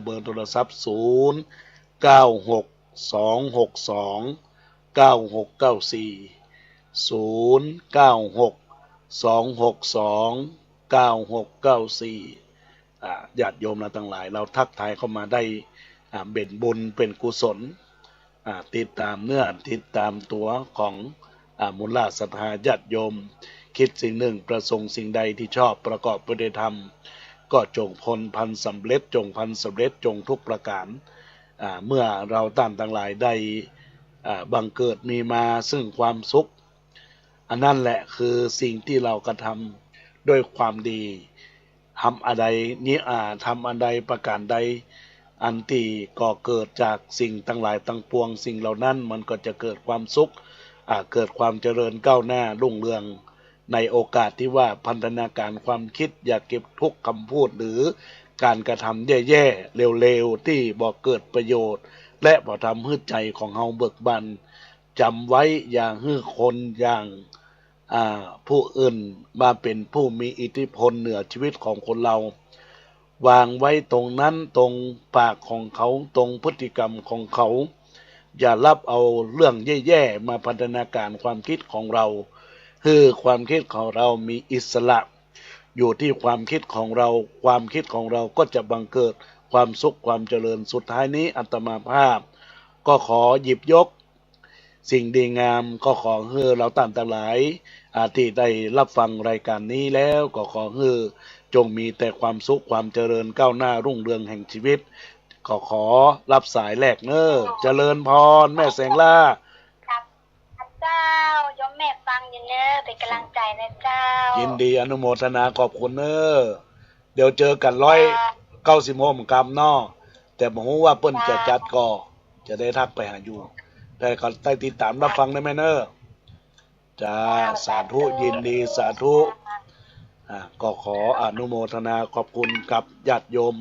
เบอร์โทรศัพท์096-262-9694 ญาติโยมเราทั้งหลายเราทักทายเข้ามาได้เป็นบุญเป็นกุศลติดตามเนื้อติดตามตัวของมูลศรัทธาญาติโยมคิดสิ่งหนึ่งประสงค์สิ่งใดที่ชอบประกอบไปด้วยธรรมก็จงพ้นพันสำเร็จจงพันสำเร็จจงทุกประการเมื่อเราท่านทั้งหลายได้บังเกิดมีมาซึ่งความสุขอันนั้นแหละคือสิ่งที่เรากระทำด้วยความดีทำอะไรนี้ทำอันใดประการใดอันที่ก่อเกิดจากสิ่งทั้งหลายทั้งปวงสิ่งเหล่านั้นมันก็จะเกิดความสุขเกิดความเจริญก้าวหน้ารุ่งเรืองในโอกาสที่ว่าพันธนาการความคิดอย่าเก็บทุกคำพูดหรือการกระทำแย่ๆเร็วๆที่บ่เกิดประโยชน์และบ่ทำให้ใจของเฮาเบิกบานจำไว้อย่าให้คนอย่าง ผู้อื่นมาเป็นผู้มีอิทธิพลเหนือชีวิตของคนเราวางไว้ตรงนั้นตรงปากของเขาตรงพฤติกรรมของเขา อย่ารับเอาเรื่องแย่ๆมาพัฒนาการความคิดของเราคือความคิดของเรามีอิสระอยู่ที่ความคิดของเราความคิดของเราก็จะบังเกิดความสุขความเจริญสุดท้ายนี้อาตมาภาพก็ขอหยิบยกสิ่งดีงามก็ขอให้เราต่างหลายที่ได้รับฟังรายการนี้แล้วก็ขอให้จงมีแต่ความสุขความเจริญก้าวหน้ารุ่งเรืองแห่งชีวิตก็ขอรับสายแรกเนอเจริญพรแม่แสงล่าครับเจ้ายมแม่ฟังอยู่เนอเป็นกำลังใจนะเจ้ายินดีอนุโมทนาขอบคุณเนอเดี๋ยวเจอกัน190 โมงกำเนาะแต่ผมว่าเปิ้นจะจัดก็จะได้ทักไปหาอยู่แต่ก็ได้ติดตามรับฟังได้ไหมเนอจ้าสาธุยินดีสาธุก็ขออนุโมทนาขอบคุณกับญาติโยม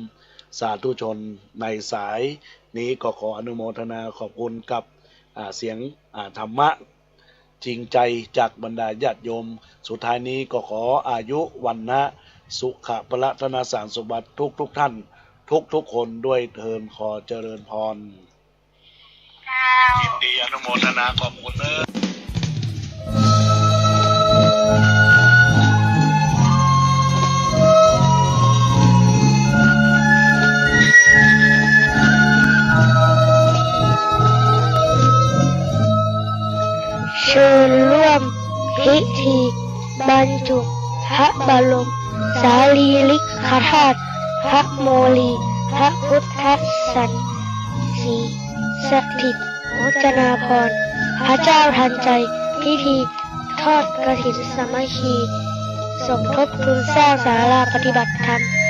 สาธุชนในสายนี้ก็ขออนุโมทนาขอบคุณกับเสียงธรรมะจริงใจจากบรรดาญาติโยมสุดท้ายนี้ก็ขออายุวันนะสุขะพละธนาสารสมบัติทุกท่านทุกคนด้วยเทินขอเจริญพรยินดีอนุโมทนาขอบคุณเนอะเชิญร่วมพิธีบรรจุพระบรมสารีริกธาตุพระโมลีพระพุทธสันสีสถิตวจนาภรณ์พระเจ้าทันใจพิธีทอดกฐินสามัคคีสมทบทุนสร้างศาลาปฏิบัติธรรม